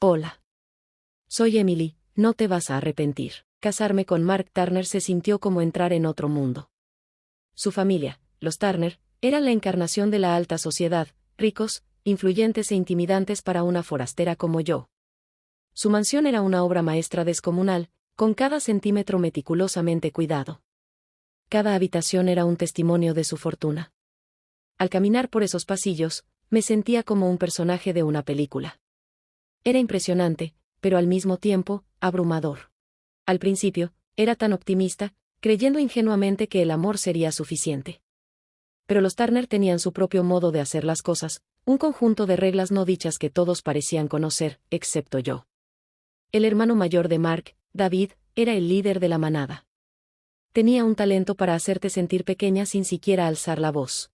Hola. Soy Emily, no te vas a arrepentir. Casarme con Mark Turner se sintió como entrar en otro mundo. Su familia, los Turner, eran la encarnación de la alta sociedad, ricos, influyentes e intimidantes para una forastera como yo. Su mansión era una obra maestra descomunal, con cada centímetro meticulosamente cuidado. Cada habitación era un testimonio de su fortuna. Al caminar por esos pasillos, me sentía como un personaje de una película. Era impresionante, pero al mismo tiempo, abrumador. Al principio, era tan optimista, creyendo ingenuamente que el amor sería suficiente. Pero los Turner tenían su propio modo de hacer las cosas, un conjunto de reglas no dichas que todos parecían conocer, excepto yo. El hermano mayor de Mark, David, era el líder de la manada. Tenía un talento para hacerte sentir pequeña sin siquiera alzar la voz.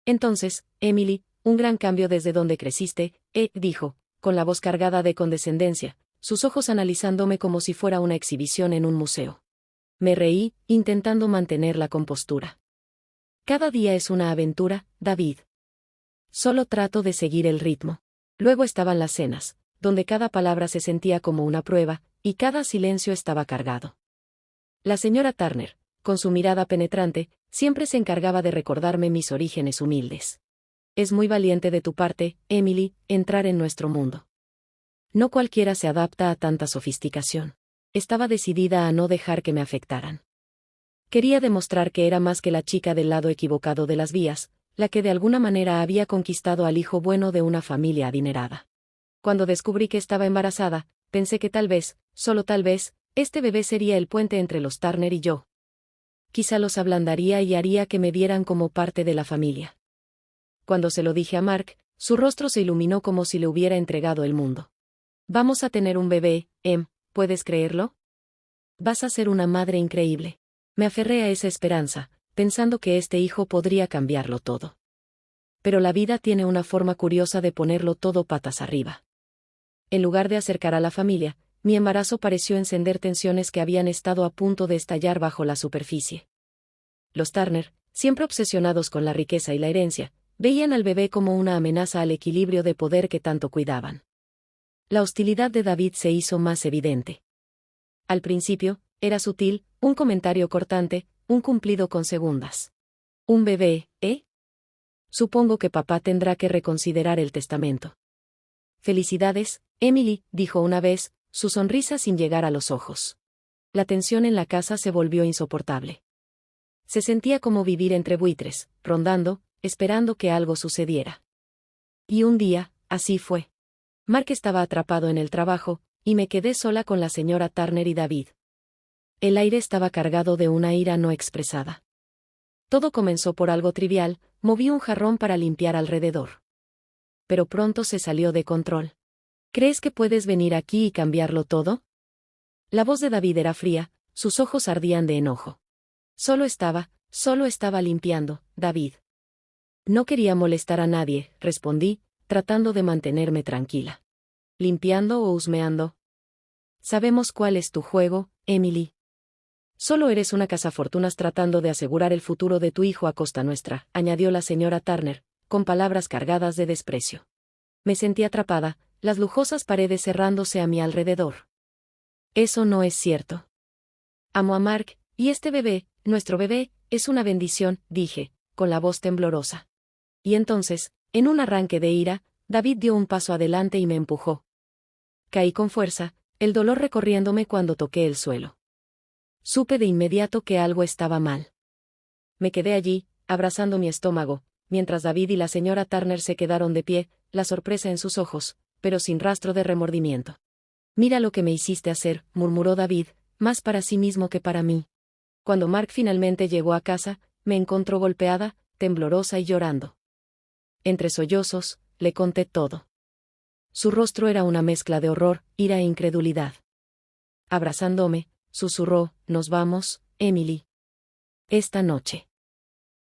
Entonces, Emily, un gran cambio desde donde creciste, dijo, con la voz cargada de condescendencia, sus ojos analizándome como si fuera una exhibición en un museo. Me reí, intentando mantener la compostura. Cada día es una aventura, David. Solo trato de seguir el ritmo. Luego estaban las cenas, donde cada palabra se sentía como una prueba, y cada silencio estaba cargado. La señora Turner, con su mirada penetrante, siempre se encargaba de recordarme mis orígenes humildes. Es muy valiente de tu parte, Emily, entrar en nuestro mundo. No cualquiera se adapta a tanta sofisticación. Estaba decidida a no dejar que me afectaran. Quería demostrar que era más que la chica del lado equivocado de las vías, la que de alguna manera había conquistado al hijo bueno de una familia adinerada. Cuando descubrí que estaba embarazada, pensé que tal vez, solo tal vez, este bebé sería el puente entre los Turner y yo. Quizá los ablandaría y haría que me vieran como parte de la familia. Cuando se lo dije a Mark, su rostro se iluminó como si le hubiera entregado el mundo. Vamos a tener un bebé, ¿puedes creerlo? Vas a ser una madre increíble. Me aferré a esa esperanza, pensando que este hijo podría cambiarlo todo. Pero la vida tiene una forma curiosa de ponerlo todo patas arriba. En lugar de acercar a la familia, mi embarazo pareció encender tensiones que habían estado a punto de estallar bajo la superficie. Los Turner, siempre obsesionados con la riqueza y la herencia, veían al bebé como una amenaza al equilibrio de poder que tanto cuidaban. La hostilidad de David se hizo más evidente. Al principio, era sutil, un comentario cortante, un cumplido con segundas. ¿Un bebé, Supongo que papá tendrá que reconsiderar el testamento. Felicidades, Emily, dijo una vez, su sonrisa sin llegar a los ojos. La tensión en la casa se volvió insoportable. Se sentía como vivir entre buitres, rondando, esperando que algo sucediera. Y un día, así fue. Mark estaba atrapado en el trabajo, y me quedé sola con la señora Turner y David. El aire estaba cargado de una ira no expresada. Todo comenzó por algo trivial, moví un jarrón para limpiar alrededor. Pero pronto se salió de control. ¿Crees que puedes venir aquí y cambiarlo todo? La voz de David era fría, sus ojos ardían de enojo. Solo estaba limpiando, David. No quería molestar a nadie, respondí, tratando de mantenerme tranquila. ¿Limpiando o husmeando? Sabemos cuál es tu juego, Emily. Solo eres una cazafortunas tratando de asegurar el futuro de tu hijo a costa nuestra, añadió la señora Turner, con palabras cargadas de desprecio. Me sentí atrapada, las lujosas paredes cerrándose a mi alrededor. Eso no es cierto. Amo a Mark, y este bebé, nuestro bebé, es una bendición, dije, con la voz temblorosa. Y entonces, en un arranque de ira, David dio un paso adelante y me empujó. Caí con fuerza, el dolor recorriéndome cuando toqué el suelo. Supe de inmediato que algo estaba mal. Me quedé allí, abrazando mi estómago, mientras David y la señora Turner se quedaron de pie, la sorpresa en sus ojos, pero sin rastro de remordimiento. Mira lo que me hiciste hacer, murmuró David, más para sí mismo que para mí. Cuando Mark finalmente llegó a casa, me encontró golpeada, temblorosa y llorando. Entre sollozos, le conté todo. Su rostro era una mezcla de horror, ira e incredulidad. Abrazándome, susurró, nos vamos, Emily. Esta noche.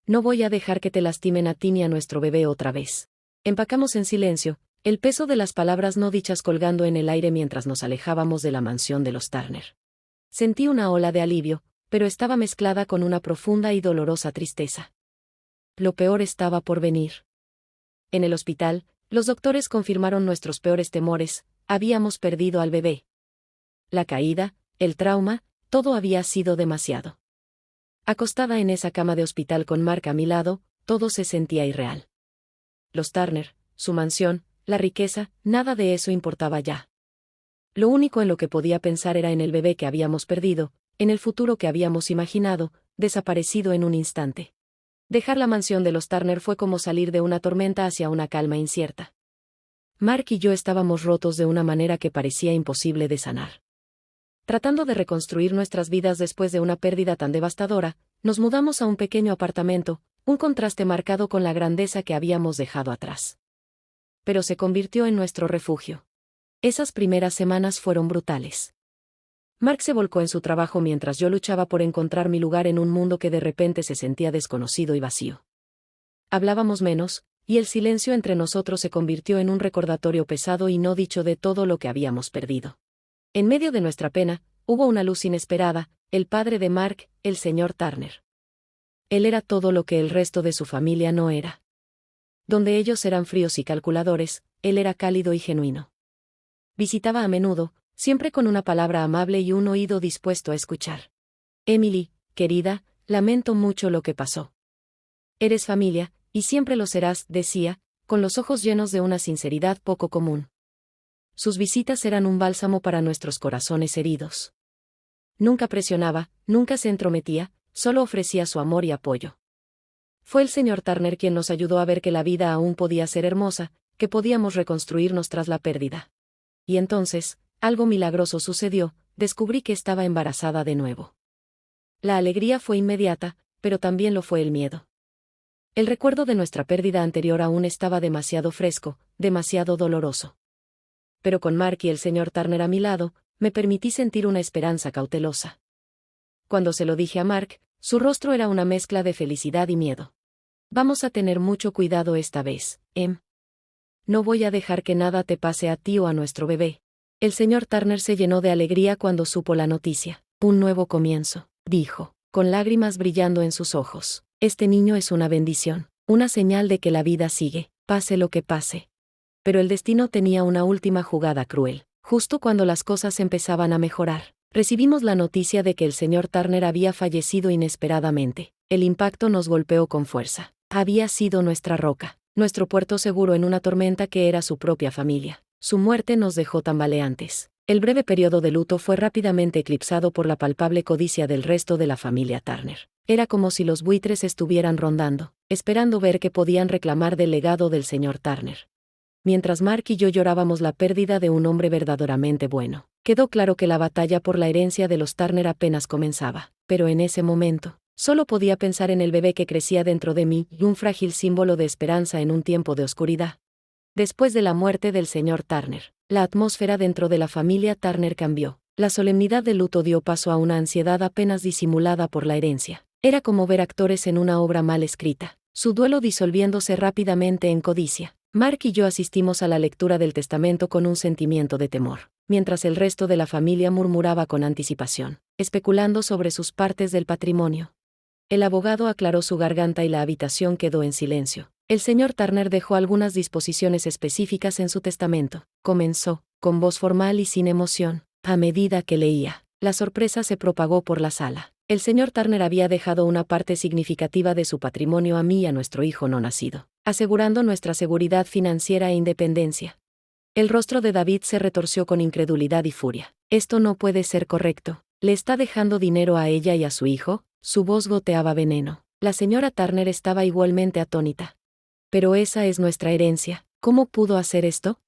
No voy a dejar que te lastimen a ti ni a nuestro bebé otra vez. Empacamos en silencio, el peso de las palabras no dichas colgando en el aire mientras nos alejábamos de la mansión de los Turner. Sentí una ola de alivio, pero estaba mezclada con una profunda y dolorosa tristeza. Lo peor estaba por venir. En el hospital, los doctores confirmaron nuestros peores temores, Habíamos perdido al bebé. La caída, el trauma, todo había sido demasiado. Acostada en esa cama de hospital con Mark a mi lado, todo se sentía irreal. Los Turner, su mansión, la riqueza, nada de eso importaba ya. Lo único en lo que podía pensar era en el bebé que habíamos perdido, en el futuro que habíamos imaginado, desaparecido en un instante. Dejar la mansión de los Turner fue como salir de una tormenta hacia una calma incierta. Mark y yo estábamos rotos de una manera que parecía imposible de sanar. Tratando de reconstruir nuestras vidas después de una pérdida tan devastadora, nos mudamos a un pequeño apartamento, un contraste marcado con la grandeza que habíamos dejado atrás. Pero se convirtió en nuestro refugio. Esas primeras semanas fueron brutales. Mark se volcó en su trabajo mientras yo luchaba por encontrar mi lugar en un mundo que de repente se sentía desconocido y vacío. Hablábamos menos, y el silencio entre nosotros se convirtió en un recordatorio pesado y no dicho de todo lo que habíamos perdido. En medio de nuestra pena, hubo una luz inesperada, el padre de Mark, el señor Turner. Él era todo lo que el resto de su familia no era. Donde ellos eran fríos y calculadores, él era cálido y genuino. Visitaba a menudo, siempre con una palabra amable y un oído dispuesto a escuchar. Emily, querida, lamento mucho lo que pasó. Eres familia, y siempre lo serás, decía, con los ojos llenos de una sinceridad poco común. Sus visitas eran un bálsamo para nuestros corazones heridos. Nunca presionaba, nunca se entrometía, solo ofrecía su amor y apoyo. Fue el señor Turner quien nos ayudó a ver que la vida aún podía ser hermosa, que podíamos reconstruirnos tras la pérdida. Y entonces, algo milagroso sucedió, descubrí que estaba embarazada de nuevo. La alegría fue inmediata, pero también lo fue el miedo. El recuerdo de nuestra pérdida anterior aún estaba demasiado fresco, demasiado doloroso. Pero con Mark y el señor Turner a mi lado, me permití sentir una esperanza cautelosa. Cuando se lo dije a Mark, su rostro era una mezcla de felicidad y miedo. Vamos a tener mucho cuidado esta vez, Em. No voy a dejar que nada te pase a ti o a nuestro bebé. El señor Turner se llenó de alegría cuando supo la noticia. Un nuevo comienzo, dijo, con lágrimas brillando en sus ojos. Este niño es una bendición, una señal de que la vida sigue, pase lo que pase. Pero el destino tenía una última jugada cruel. Justo cuando las cosas empezaban a mejorar, recibimos la noticia de que el señor Turner había fallecido inesperadamente. El impacto nos golpeó con fuerza. Había sido nuestra roca, nuestro puerto seguro en una tormenta que era su propia familia. Su muerte nos dejó tambaleantes. El breve periodo de luto fue rápidamente eclipsado por la palpable codicia del resto de la familia Turner. Era como si los buitres estuvieran rondando, esperando ver qué podían reclamar del legado del señor Turner. Mientras Mark y yo llorábamos la pérdida de un hombre verdaderamente bueno, quedó claro que la batalla por la herencia de los Turner apenas comenzaba. Pero en ese momento, solo podía pensar en el bebé que crecía dentro de mí y un frágil símbolo de esperanza en un tiempo de oscuridad. Después de la muerte del señor Turner, la atmósfera dentro de la familia Turner cambió. La solemnidad del luto dio paso a una ansiedad apenas disimulada por la herencia. Era como ver actores en una obra mal escrita, su duelo disolviéndose rápidamente en codicia. Mark y yo asistimos a la lectura del testamento con un sentimiento de temor, mientras el resto de la familia murmuraba con anticipación, especulando sobre sus partes del patrimonio. El abogado aclaró su garganta y la habitación quedó en silencio. El señor Turner dejó algunas disposiciones específicas en su testamento. Comenzó, con voz formal y sin emoción. A medida que leía, la sorpresa se propagó por la sala. El señor Turner había dejado una parte significativa de su patrimonio a mí y a nuestro hijo no nacido, asegurando nuestra seguridad financiera e independencia. El rostro de David se retorció con incredulidad y furia. Esto no puede ser correcto. ¿Le está dejando dinero a ella y a su hijo? Su voz goteaba veneno. La señora Turner estaba igualmente atónita. Pero esa es nuestra herencia. ¿Cómo pudo hacer esto?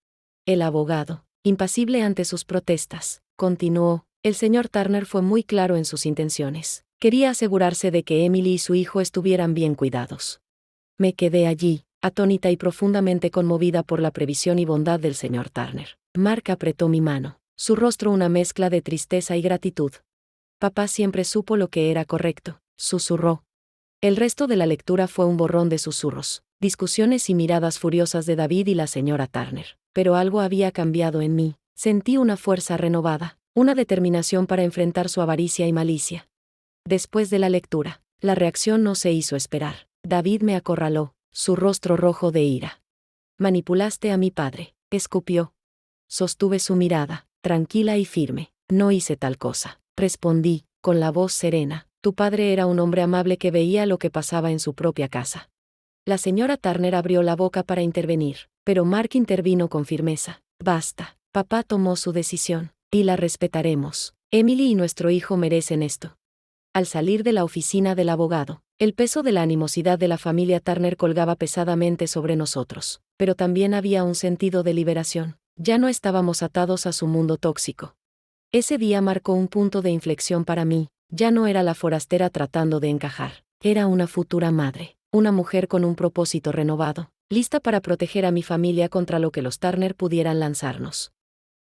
El abogado, impasible ante sus protestas, continuó. El señor Turner fue muy claro en sus intenciones. Quería asegurarse de que Emily y su hijo estuvieran bien cuidados. Me quedé allí, atónita y profundamente conmovida por la previsión y bondad del señor Turner. Mark apretó mi mano, su rostro una mezcla de tristeza y gratitud. Papá siempre supo lo que era correcto, susurró. El resto de la lectura fue un borrón de susurros, discusiones y miradas furiosas de David y la señora Turner. Pero algo había cambiado en mí. Sentí una fuerza renovada, una determinación para enfrentar su avaricia y malicia. Después de la lectura, la reacción no se hizo esperar. David me acorraló, su rostro rojo de ira. Manipulaste a mi padre, escupió. Sostuve su mirada, tranquila y firme. No hice tal cosa. Respondí, con la voz serena. Tu padre era un hombre amable que veía lo que pasaba en su propia casa. La señora Turner abrió la boca para intervenir, pero Mark intervino con firmeza. Basta. Papá tomó su decisión, y la respetaremos. Emily y nuestro hijo merecen esto. Al salir de la oficina del abogado, el peso de la animosidad de la familia Turner colgaba pesadamente sobre nosotros, pero también había un sentido de liberación. Ya no estábamos atados a su mundo tóxico. Ese día marcó un punto de inflexión para mí. Ya no era la forastera tratando de encajar. Era una futura madre, una mujer con un propósito renovado, lista para proteger a mi familia contra lo que los Turner pudieran lanzarnos.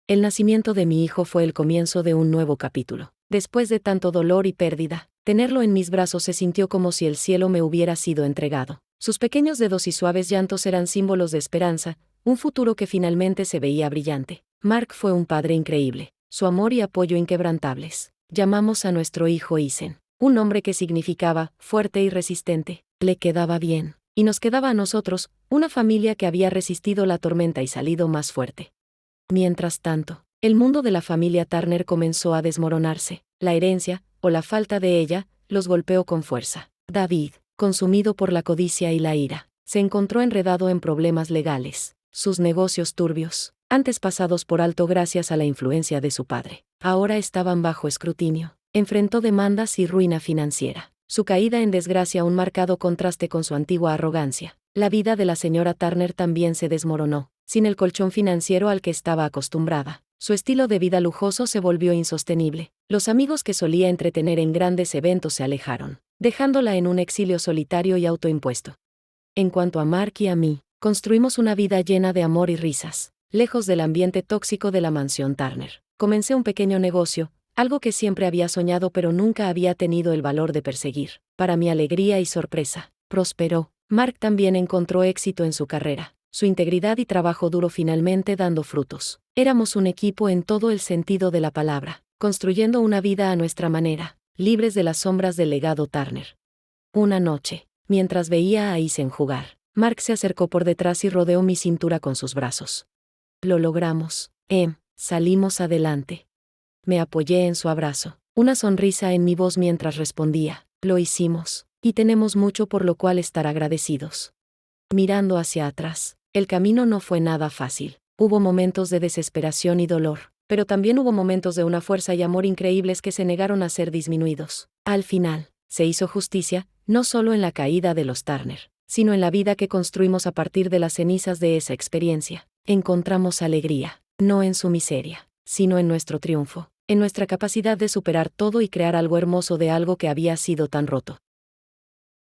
El nacimiento de mi hijo fue el comienzo de un nuevo capítulo. Después de tanto dolor y pérdida, tenerlo en mis brazos se sintió como si el cielo me hubiera sido entregado. Sus pequeños dedos y suaves llantos eran símbolos de esperanza, un futuro que finalmente se veía brillante. Mark fue un padre increíble, su amor y apoyo inquebrantables. Llamamos a nuestro hijo Ethan, un nombre que significaba fuerte y resistente. Le quedaba bien, y nos quedaba a nosotros, una familia que había resistido la tormenta y salido más fuerte. Mientras tanto, el mundo de la familia Turner comenzó a desmoronarse. La herencia, o la falta de ella, los golpeó con fuerza. David, consumido por la codicia y la ira, se encontró enredado en problemas legales. Sus negocios turbios, antes pasados por alto gracias a la influencia de su padre, ahora estaban bajo escrutinio. Enfrentó demandas y ruina financiera. Su caída en desgracia un marcado contraste con su antigua arrogancia. La vida de la señora Turner también se desmoronó. Sin el colchón financiero al que estaba acostumbrada, su estilo de vida lujoso se volvió insostenible. Los amigos que solía entretener en grandes eventos se alejaron, dejándola en un exilio solitario y autoimpuesto. En cuanto a Mark y a mí, construimos una vida llena de amor y risas, lejos del ambiente tóxico de la mansión Turner. Comencé un pequeño negocio, algo que siempre había soñado pero nunca había tenido el valor de perseguir. Para mi alegría y sorpresa, prosperó. Mark también encontró éxito en su carrera. Su integridad y trabajo duro finalmente dando frutos. Éramos un equipo en todo el sentido de la palabra, construyendo una vida a nuestra manera, libres de las sombras del legado Turner. Una noche, mientras veía a Ethan jugar, Mark se acercó por detrás y rodeó mi cintura con sus brazos. Lo logramos, salimos adelante. Me apoyé en su abrazo, una sonrisa en mi voz mientras respondía, lo hicimos, y tenemos mucho por lo cual estar agradecidos. Mirando hacia atrás, el camino no fue nada fácil. Hubo momentos de desesperación y dolor, pero también hubo momentos de una fuerza y amor increíbles que se negaron a ser disminuidos. Al final, se hizo justicia, no solo en la caída de los Turner, sino en la vida que construimos a partir de las cenizas de esa experiencia. Encontramos alegría, no en su miseria, sino en nuestro triunfo, en nuestra capacidad de superar todo y crear algo hermoso de algo que había sido tan roto.